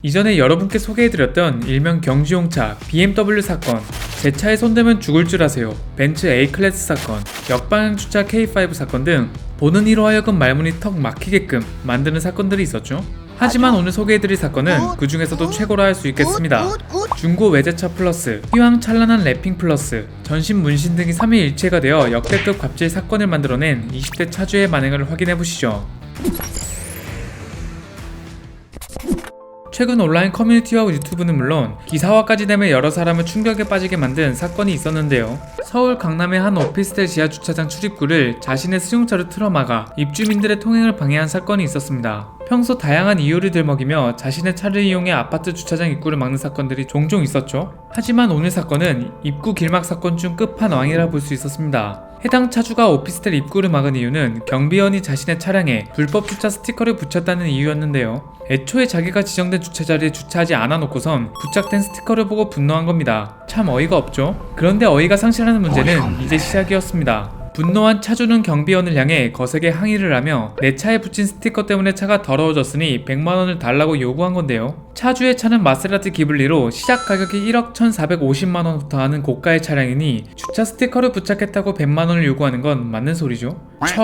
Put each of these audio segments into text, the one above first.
이전에 여러분께 소개해드렸던 일명 경주용차 BMW 사건, 제 차에 손대면 죽을 줄 아세요, 벤츠 A클래스 사건, 역방향 주차 K5 사건 등 보는 이로 하여금 말문이 턱 막히게끔 만드는 사건들이 있었죠. 하지만 오늘 소개해드릴 사건은 그 중에서도 최고라 할 수 있겠습니다. 중고 외제차 플러스, 휘황찬란한 랩핑 플러스, 전신 문신 등이 삼위일체가 되어 역대급 갑질 사건을 만들어낸 20대 차주의 만행을 확인해보시죠. 최근 온라인 커뮤니티와 유튜브는 물론 기사화까지 되며 여러 사람을 충격에 빠지게 만든 사건이 있었는데요. 서울 강남의 한 오피스텔 지하 주차장 출입구를 자신의 승용차로 틀어막아 입주민들의 통행을 방해한 사건이 있었습니다. 평소 다양한 이유를 들먹이며 자신의 차를 이용해 아파트 주차장 입구를 막는 사건들이 종종 있었죠. 하지만 오늘 사건은 입구 길막 사건 중 끝판왕이라 볼 수 있었습니다. 해당 차주가 오피스텔 입구를 막은 이유는 경비원이 자신의 차량에 불법 주차 스티커를 붙였다는 이유였는데요. 애초에 자기가 지정된 주차자리에 주차하지 않아 놓고선 부착된 스티커를 보고 분노한 겁니다. 참 어이가 없죠? 그런데 어이가 상실하는 문제는 이제 시작이었습니다. 분노한 차주는 경비원을 향해 거세게 항의를 하며 내 차에 붙인 스티커 때문에 차가 더러워졌으니 100만원을 달라고 요구한 건데요. 차주의 차는 마세라티 기블리로 시작 가격이 1억 1,450만원부터 하는 고가의 차량이니 주차 스티커를 부착했다고 100만원을 요구하는 건 맞는 소리죠?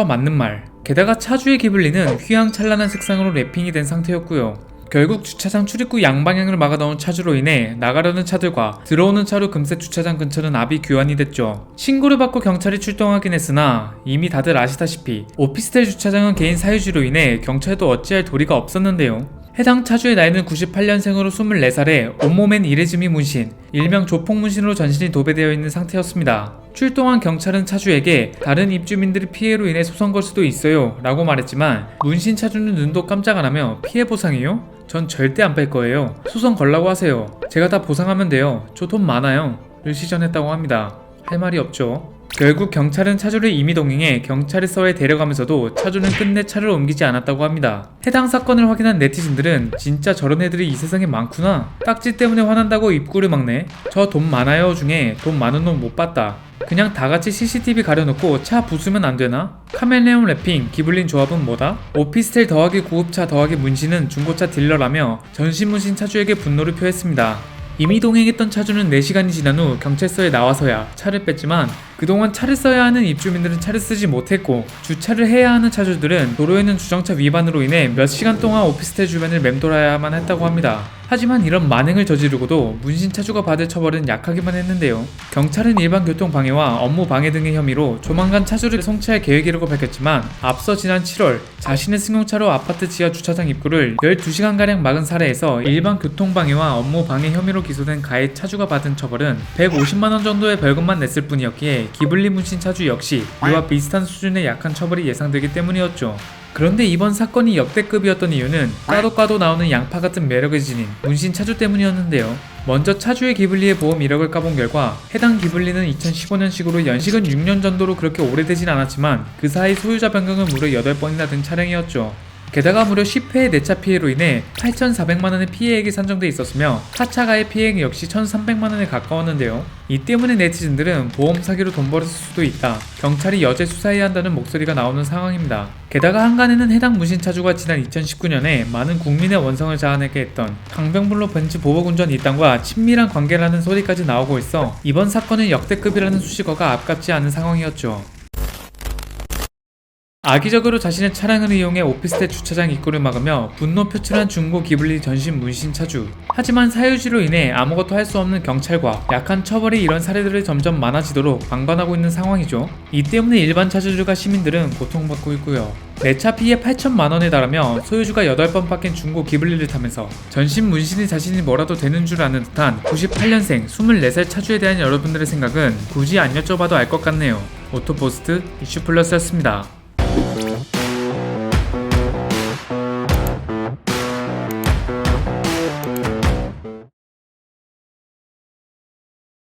맞는 말. 게다가 차주의 기블리는 휘황찬란한 색상으로 랩핑이 된 상태였고요. 결국 주차장 출입구 양방향을 막아놓은 차주로 인해 나가려는 차들과 들어오는 차로 금세 주차장 근처는 아비규환이 됐죠. 신고를 받고 경찰이 출동하긴 했으나 이미 다들 아시다시피 오피스텔 주차장은 개인 사유지로 인해 경찰도 어찌할 도리가 없었는데요. 해당 차주의 나이는 98년생으로 24살에 온몸엔 이레즈미 문신, 일명 조폭 문신으로 전신이 도배되어 있는 상태였습니다. 출동한 경찰은 차주에게 다른 입주민들의 피해로 인해 소송 걸 수도 있어요 라고 말했지만 문신 차주는 눈도 깜짝 안 하며 피해 보상이요? 전 절대 안 뺄 거예요. 소송 걸라고 하세요. 제가 다 보상하면 돼요. 저 돈 많아요. 를 시전했다고 합니다. 할 말이 없죠. 결국 경찰은 차주를 임의동행해 경찰서에 데려가면서도 차주는 끝내 차를 옮기지 않았다고 합니다. 해당 사건을 확인한 네티즌들은 진짜 저런 애들이 이 세상에 많구나. 딱지 때문에 화난다고 입구를 막네. 저 돈 많아요 중에 돈 많은 놈 못 봤다. 그냥 다같이 CCTV 가려놓고 차 부수면 안 되나? 카멜레온 랩핑, 기블린 조합은 뭐다? 오피스텔 더하기 고급차 더하기 문신은 중고차 딜러라며 전신 문신 차주에게 분노를 표했습니다. 이미 동행했던 차주는 4시간이 지난 후 경찰서에 나와서야 차를 뺐지만 그동안 차를 써야 하는 입주민들은 차를 쓰지 못했고 주차를 해야 하는 차주들은 도로에는 주정차 위반으로 인해 몇 시간 동안 오피스텔 주변을 맴돌아야만 했다고 합니다. 하지만 이런 만행을 저지르고도 문신 차주가 받을 처벌은 약하기만 했는데요. 경찰은 일반 교통 방해와 업무 방해 등의 혐의로 조만간 차주를 송치할 계획이라고 밝혔지만 앞서 지난 7월 자신의 승용차로 아파트 지하 주차장 입구를 12시간가량 막은 사례에서 일반 교통 방해와 업무 방해 혐의로 기소된 가해 차주가 받은 처벌은 150만원 정도의 벌금만 냈을 뿐이었기에 기블리 문신 차주 역시 이와 비슷한 수준의 약한 처벌이 예상되기 때문이었죠. 그런데 이번 사건이 역대급이었던 이유는 까도 나오는 양파 같은 매력을 지닌 문신 차주 때문이었는데요. 먼저 차주의 기블리의 보험 이력을 까본 결과 해당 기블리는 2015년식으로 연식은 6년 정도로 그렇게 오래되진 않았지만 그 사이 소유자 변경은 무려 8번이나 된 차량이었죠. 게다가 무려 10회의 내차 피해로 인해 8,400만원의 피해액이 산정돼 있었으며 타차가의 피해액 역시 1,300만원에 가까웠는데요. 이 때문에 네티즌들은 보험 사기로 돈 벌었을 수도 있다, 경찰이 여제 수사해야 한다는 목소리가 나오는 상황입니다. 게다가 한간에는 해당 문신 차주가 지난 2019년에 많은 국민의 원성을 자아내게 했던 강병블로 벤츠 보복운전 이단과 친밀한 관계라는 소리까지 나오고 있어 이번 사건은 역대급이라는 수식어가 아깝지 않은 상황이었죠. 악의적으로 자신의 차량을 이용해 오피스텔 주차장 입구를 막으며 분노 표출한 중고 기블리 전신 문신 차주. 하지만 사유지로 인해 아무것도 할 수 없는 경찰과 약한 처벌이 이런 사례들이 점점 많아지도록 방관하고 있는 상황이죠. 이 때문에 일반 차주들과 시민들은 고통받고 있고요. 내차 피해 8천만원에 달하며 소유주가 8번 바뀐 중고 기블리를 타면서 전신 문신이 자신이 뭐라도 되는 줄 아는 듯한 98년생 24살 차주에 대한 여러분들의 생각은 굳이 안 여쭤봐도 알 것 같네요. 오토포스트 이슈플러스였습니다.